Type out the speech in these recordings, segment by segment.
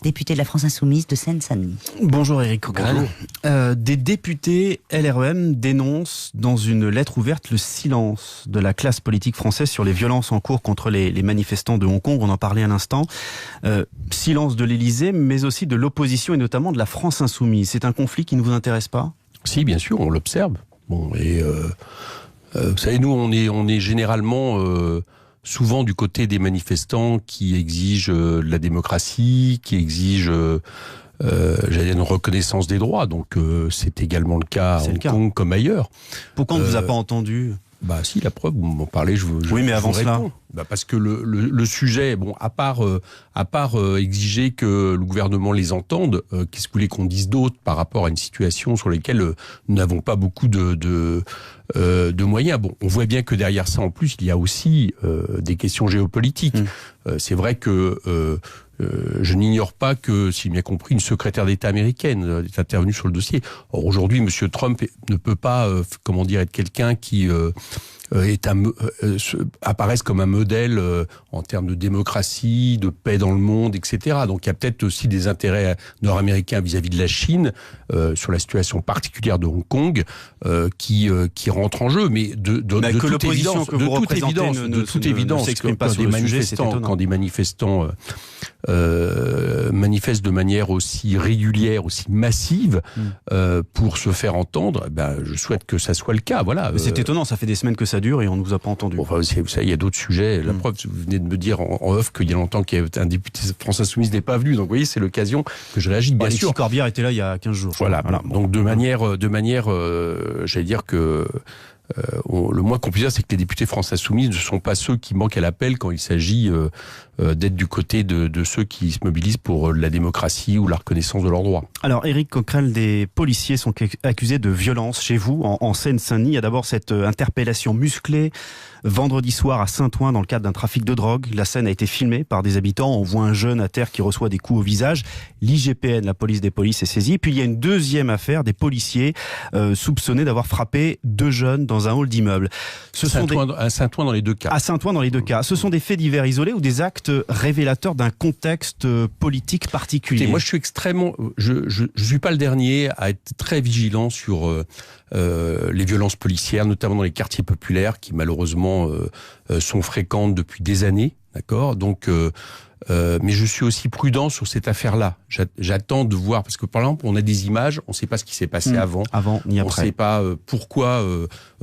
Député de la France Insoumise de Seine-Saint-Denis. Bonjour Éric Coquerel. Des députés LREM dénoncent dans une lettre ouverte le silence de la classe politique française sur les violences en cours contre les manifestants de Hong Kong. On en parlait à l'instant. Silence de l'Élysée, mais aussi de l'opposition et notamment de la France Insoumise. C'est un conflit qui ne vous intéresse pas ? Si, bien sûr, on l'observe. Bon, et vous savez, nous, on est généralement souvent du côté des manifestants qui exigent la démocratie, qui exigent une reconnaissance des droits. Donc c'est également le cas à Hong Kong comme ailleurs. Pourquoi on ne vous a pas entendu ? Bah si, la preuve, vous m'en parlez, oui, mais avant cela. Parce que le sujet, bon, à part exiger que le gouvernement les entende, qu'est-ce que vous voulez qu'on dise d'autre par rapport à une situation sur laquelle nous n'avons pas beaucoup de moyens. Bon, on voit bien que derrière ça, en plus, il y a aussi des questions géopolitiques. C'est vrai que je n'ignore pas que, si j'ai bien compris, une secrétaire d'État américaine est intervenue sur le dossier. Or, aujourd'hui, M. Trump ne peut pas, être quelqu'un qui apparaisse comme un modèle en termes de démocratie, de paix dans le monde, etc. Donc, il y a peut-être aussi des intérêts nord-américains vis-à-vis de la Chine sur la situation particulière de Hong Kong qui rentre en jeu. Mais de toute évidence, quand des manifestants manifestent de manière aussi régulière, aussi massive, pour se faire entendre, je souhaite que ça soit le cas. Voilà. C'est étonnant, ça fait des semaines que ça dure et on ne vous a pas entendu. Bon, enfin, vous savez, il y a d'autres sujets. La preuve, vous venez de me dire en off qu'il y a longtemps qu'un député de France Insoumise n'est pas venu. Donc, vous voyez, c'est l'occasion que je réagis. Bien sûr. Alexis Corbière était là il y a 15 jours. Voilà. Donc, de manière, j'allais dire que le moins qu'on puisse dire, c'est que les députés France Insoumise ne sont pas ceux qui manquent à l'appel quand il s'agit d'être du côté de ceux qui se mobilisent pour la démocratie ou la reconnaissance de leurs droits. Alors, Éric Coquerel, des policiers sont accusés de violence chez vous, en Seine-Saint-Denis. Il y a d'abord cette interpellation musclée vendredi soir à Saint-Ouen dans le cadre d'un trafic de drogue. La scène a été filmée par des habitants. On voit un jeune à terre qui reçoit des coups au visage. L'IGPN, la police des polices, est saisie. Puis il y a une deuxième affaire, des policiers soupçonnés d'avoir frappé deux jeunes dans un hall d'immeuble. À Saint-Ouen dans les deux cas. À Saint-Ouen dans les deux cas. Ce sont des faits divers isolés ou des actes révélateurs d'un contexte politique particulier? Écoutez, moi, je suis extrêmement... Je suis pas le dernier à être très vigilant sur les violences policières, notamment dans les quartiers populaires, qui malheureusement sont fréquentes depuis des années. D'accord ? Donc... mais je suis aussi prudent sur cette affaire-là. J'attends de voir, parce que par exemple, on a des images, on ne sait pas ce qui s'est passé avant ni après. On ne sait pas pourquoi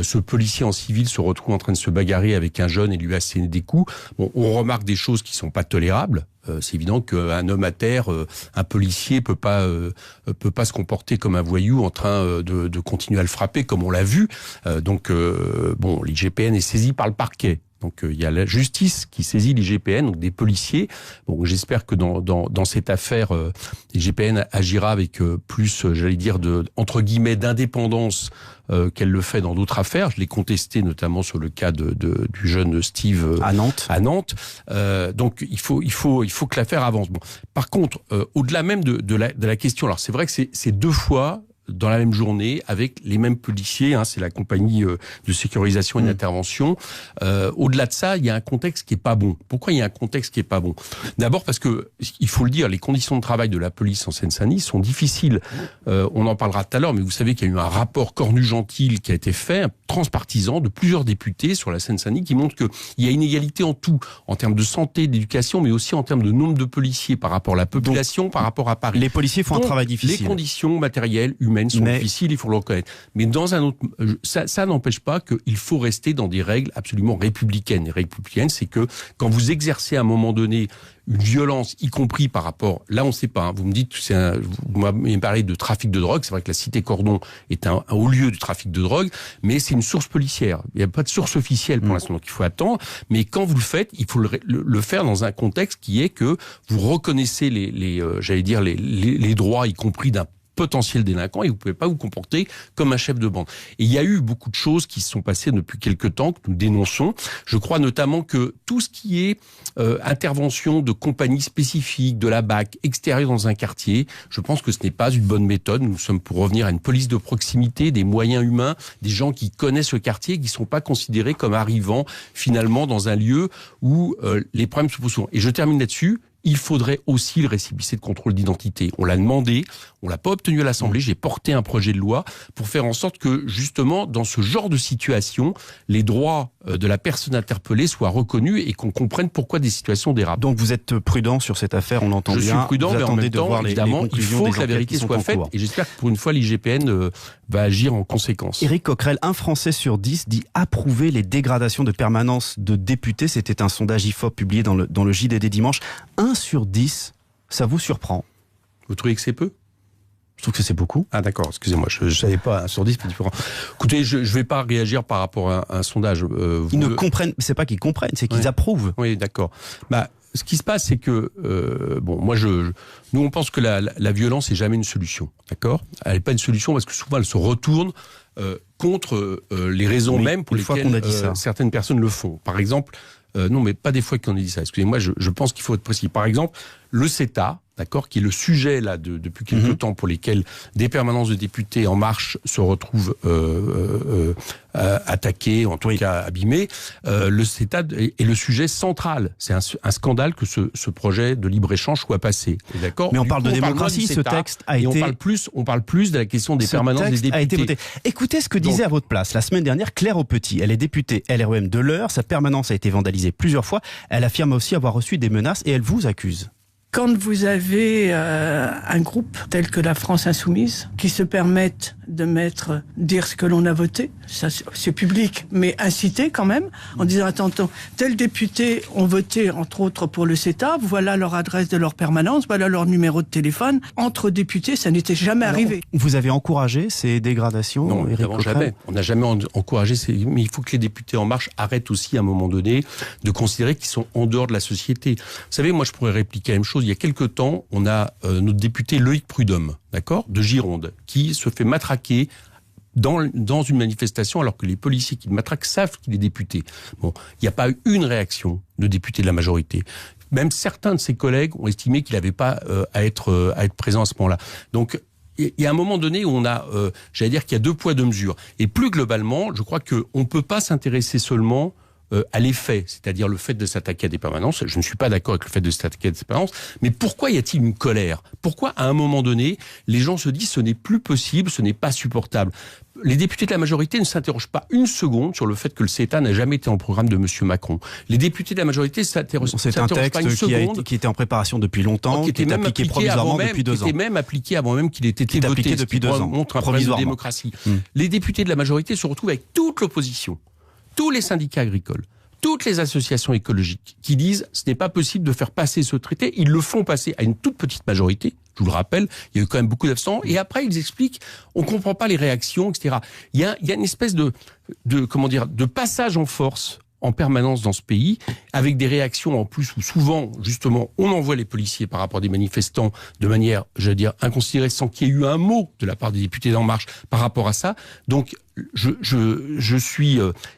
ce policier en civil se retrouve en train de se bagarrer avec un jeune et lui asséner des coups. Bon, on remarque des choses qui sont pas tolérables. C'est évident qu'un homme à terre, un policier peut pas se comporter comme un voyou en train de continuer à le frapper, comme on l'a vu. L'IGPN est saisi par le parquet. Donc il y a la justice qui saisit l'IGPN, donc des policiers. Bon, j'espère que dans cette affaire, l'IGPN agira avec plus, entre guillemets, d'indépendance qu'elle le fait dans d'autres affaires. Je l'ai contesté notamment sur le cas du jeune Steve à Nantes. Donc il faut que l'affaire avance. Bon, par contre, au-delà même de la question, alors c'est vrai que c'est deux fois dans la même journée, avec les mêmes policiers, c'est la compagnie de sécurisation et d'intervention. Au-delà de ça, il y a un contexte qui est pas bon. Pourquoi il y a un contexte qui est pas bon ? D'abord parce que, il faut le dire, les conditions de travail de la police en Seine-Saint-Denis sont difficiles. On en parlera tout à l'heure, mais vous savez qu'il y a eu un rapport Cornu-Gentil qui a été fait, transpartisan, de plusieurs députés sur la Seine-Saint-Denis, qui montre qu'il y a inégalité en tout, en termes de santé, d'éducation, mais aussi en termes de nombre de policiers par rapport à la population, par rapport à Paris. Les policiers font un travail difficile. Les conditions matérielles, humaines sont difficiles, il faut le reconnaître. Mais dans un autre, ça n'empêche pas qu'il faut rester dans des règles absolument républicaines. Les républicaines, c'est que quand vous exercez à un moment donné une violence, y compris par rapport, là on ne sait pas, vous me dites, vous m'avez parlé de trafic de drogue, c'est vrai que la cité Cordon est un haut lieu du trafic de drogue, mais c'est une source policière. Il n'y a pas de source officielle pour l'instant, donc il faut attendre. Mais quand vous le faites, il faut le faire dans un contexte qui est que vous reconnaissez les droits, y compris d'un potentiel délinquant, et vous ne pouvez pas vous comporter comme un chef de bande. Et il y a eu beaucoup de choses qui se sont passées depuis quelque temps, que nous dénonçons. Je crois notamment que tout ce qui est intervention de compagnies spécifiques, de la BAC, extérieure dans un quartier, je pense que ce n'est pas une bonne méthode. Nous sommes pour revenir à une police de proximité, des moyens humains, des gens qui connaissent le quartier, qui ne sont pas considérés comme arrivant finalement dans un lieu où les problèmes se posent souvent. Et je termine là-dessus. il faudrait aussi le récépissé de contrôle d'identité. On l'a demandé, on l'a pas obtenu à l'Assemblée, j'ai porté un projet de loi pour faire en sorte que, justement, dans ce genre de situation, les droits de la personne interpellée soient reconnus et qu'on comprenne pourquoi des situations dérapent. Donc vous êtes prudent sur cette affaire, on l'entend bien. Je suis prudent, mais en même temps, évidemment, il faut que la vérité soit faite, et j'espère que pour une fois, l'IGPN va agir en conséquence. Éric Coquerel, 1 Français sur 10 dit approuver les dégradations de permanence de députés. C'était un sondage IFOP publié dans le JDD dimanche. 1 sur 10, ça vous surprend? Vous trouvez que c'est peu? Je trouve que c'est beaucoup. Ah d'accord, excusez-moi, je ne savais pas, 1 sur 10, c'est différent. Écoutez, je ne vais pas réagir par rapport à un sondage. Ils ne comprennent, c'est pas qu'ils comprennent, c'est qu'ils approuvent. Oui, d'accord. Ce qui se passe, c'est que, nous on pense que la violence n'est jamais une solution, d'accord? Elle n'est pas une solution parce que souvent elle se retourne contre les raisons mêmes pour lesquelles certaines personnes le font. Par exemple, non, mais pas des fois qu'on a dit ça. Excusez-moi, je pense qu'il faut être précis. Par exemple, le CETA, d'accord, qui est le sujet là depuis quelque temps pour lesquels des permanences de députés En Marche se retrouvent attaquées, en tout cas abîmées. Le CETA est le sujet central. C'est un scandale que ce projet de libre-échange soit passé. D'accord. Mais on parle de démocratie, ce texte a été... On parle plus de la question des permanences des députés. A été voté. Écoutez ce que disait à votre place la semaine dernière Claire Aupetit. Elle est députée LREM de l'Eure. Sa permanence a été vandalisée plusieurs fois. Elle affirme aussi avoir reçu des menaces et elle vous accuse. Quand vous avez un groupe tel que la France Insoumise qui se permettent de dire ce que l'on a voté, ça c'est public, mais inciter quand même, en disant attends, tels députés ont voté entre autres pour le CETA, voilà leur adresse de leur permanence, voilà leur numéro de téléphone. Entre députés, ça n'était jamais arrivé. Vous avez encouragé ces dégradations? Non, évidemment jamais. On n'a jamais encouragé mais il faut que les députés En Marche arrêtent aussi à un moment donné de considérer qu'ils sont en dehors de la société. Vous savez, moi je pourrais répliquer la même chose. Il y a quelque temps, on a notre député Loïc Prudhomme, d'accord, de Gironde, qui se fait matraquer dans une manifestation alors que les policiers qui le matraquent savent qu'il est député. Bon, il n'y a pas eu une réaction de député de la majorité. Même certains de ses collègues ont estimé qu'il n'avait pas à être présent à ce moment-là. Donc, il y a un moment donné où on a, j'allais dire qu'il y a 2 poids 2 mesures. Et plus globalement, je crois qu'on ne peut pas s'intéresser seulement à l'effet, c'est-à-dire le fait de s'attaquer à des permanences. Je ne suis pas d'accord avec le fait de s'attaquer à des permanences, mais pourquoi y a-t-il une colère? Pourquoi, à un moment donné, les gens se disent ce n'est plus possible, ce n'est pas supportable? Les députés de la majorité ne s'interrogent pas une seconde sur le fait que le CETA n'a jamais été en programme de M. Macron. Les députés de la majorité s'interrogent pas une seconde. Qui était en préparation depuis longtemps, qui était appliqué provisoirement depuis 2 ans. Qui était même appliqué avant même qu'il ait été voté, depuis 2 ans, montre un problème de démocratie. Les députés de la majorité se retrouvent avec toute l'opposition, tous les syndicats agricoles, toutes les associations écologiques qui disent ce n'est pas possible de faire passer ce traité. Ils le font passer à une toute petite majorité. Je vous le rappelle, il y a eu quand même beaucoup d'abstentions. Et après, ils expliquent, on comprend pas les réactions, etc. Il y a une espèce de passage en force en permanence dans ce pays, avec des réactions en plus où souvent, justement, on envoie les policiers par rapport à des manifestants de manière, j'allais dire, inconsidérée, sans qu'il y ait eu un mot de la part des députés d'En Marche par rapport à ça. Donc,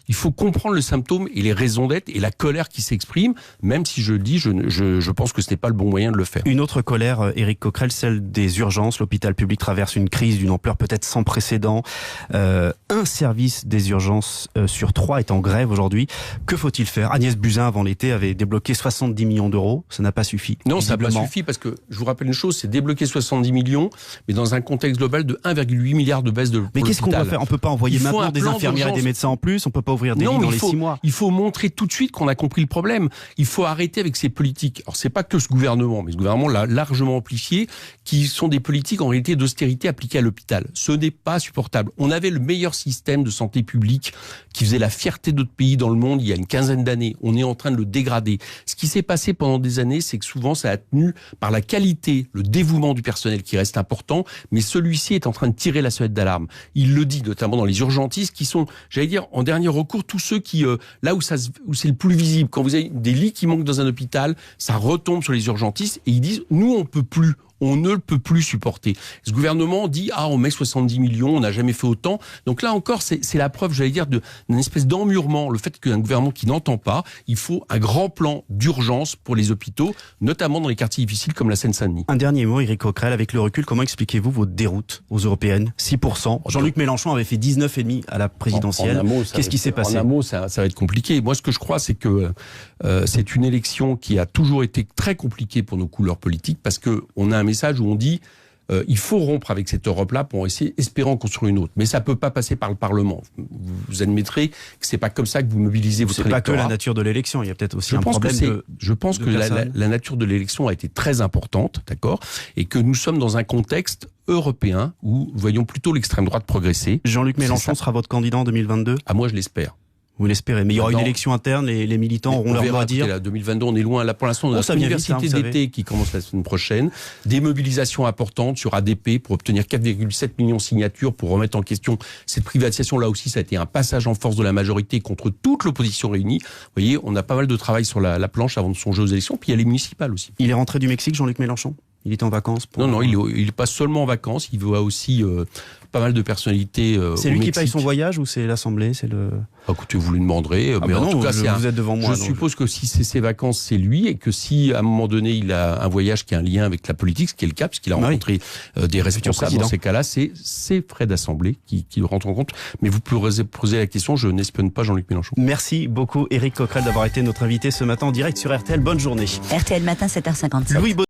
il faut comprendre le symptôme et les raisons d'être et la colère qui s'exprime, même si je le dis, je pense que ce n'est pas le bon moyen de le faire. Une autre colère, Éric Coquerel, celle des urgences. L'hôpital public traverse une crise d'une ampleur peut-être sans précédent. Un service des urgences sur 3 est en grève aujourd'hui. Que faut-il faire? Agnès Buzyn, avant l'été, avait débloqué 70 millions d'euros. Ça n'a pas suffi. Non, ça n'a pas suffi parce que, je vous rappelle une chose, c'est débloquer 70 millions, mais dans un contexte global de 1,8 milliard de baisse de l'hôpital. Mais qu'est-ce qu'on peut faire? On peut pas envoyer maintenant des infirmières et des médecins en plus, on peut pas ouvrir des lits dans les 6 mois. Il faut montrer tout de suite qu'on a compris le problème. Il faut arrêter avec ces politiques. Alors c'est pas que ce gouvernement, mais ce gouvernement l'a largement amplifié, qui sont des politiques en réalité d'austérité appliquées à l'hôpital. Ce n'est pas supportable. On avait le meilleur système de santé publique qui faisait la fierté de notre pays dans le monde il y a une quinzaine d'années. On est en train de le dégrader. Ce qui s'est passé pendant des années, c'est que souvent ça a tenu par la qualité, le dévouement du personnel qui reste important, mais celui-ci est en train de tirer la sonnette d'alarme. Il le dit notamment dans les urgentistes qui sont, j'allais dire, en dernier recours, tous ceux qui, là où c'est le plus visible, quand vous avez des lits qui manquent dans un hôpital, ça retombe sur les urgentistes et ils disent, nous on peut plus on ne le peut plus supporter. Ce gouvernement dit on met 70 millions, on n'a jamais fait autant. Donc là encore, c'est la preuve, j'allais dire, d'une espèce d'emmurement. Le fait qu'un gouvernement qui n'entend pas, il faut un grand plan d'urgence pour les hôpitaux, notamment dans les quartiers difficiles comme la Seine-Saint-Denis. Un dernier mot, Éric Coquerel, avec le recul, comment expliquez-vous votre déroute aux européennes? 6%. Jean-Luc Mélenchon avait fait 19,5% à la présidentielle. Qu'est-ce qui s'est passé? En un mot, ça va être compliqué. Moi, ce que je crois, c'est que c'est une élection qui a toujours été très compliquée pour nos couleurs politiques parce que on a un message où on dit il faut rompre avec cette Europe-là pour essayer, espérant construire une autre. Mais ça peut pas passer par le Parlement. Vous admettrez que c'est pas comme ça que vous mobilisez votre électorat. C'est pas que la nature de l'élection. Il y a peut-être aussi un problème Je pense que la nature de l'élection a été très importante, d'accord, et que nous sommes dans un contexte européen où voyons plutôt l'extrême droite progresser. Jean-Luc Mélenchon sera votre candidat en 2022? Moi, je l'espère. Vous l'espérez, mais il y aura une élection interne, les militants auront leur mot à dire. Là, 2022, on est loin. Là, pour l'instant, on a une université d'été qui commence la semaine prochaine, des mobilisations importantes sur ADP pour obtenir 4,7 millions de signatures pour remettre en question cette privatisation. Là aussi, ça a été un passage en force de la majorité contre toute l'opposition réunie. Vous voyez, on a pas mal de travail sur la planche avant de songer aux élections. Puis il y a les municipales aussi. Il est rentré du Mexique, Jean-Luc Mélenchon? Il est en vacances Non, il est pas seulement en vacances, il voit aussi pas mal de personnalités C'est lui qui paye son voyage ou c'est l'Assemblée? Écoutez, vous lui demanderez. Mais en tout cas, vous êtes devant moi. Je suppose que si c'est ses vacances, c'est lui, et que si à un moment donné, il a un voyage qui a un lien avec la politique, ce qui est le cas, puisqu'il a rencontré des responsables, dans ces cas-là, c'est frais d'Assemblée qui rentrent en compte. Mais vous pourrez poser la question, je n'espionne pas Jean-Luc Mélenchon. Merci beaucoup Éric Coquerel d'avoir été notre invité ce matin en direct sur RTL. Bonne journée. RTL Matin, 7h55.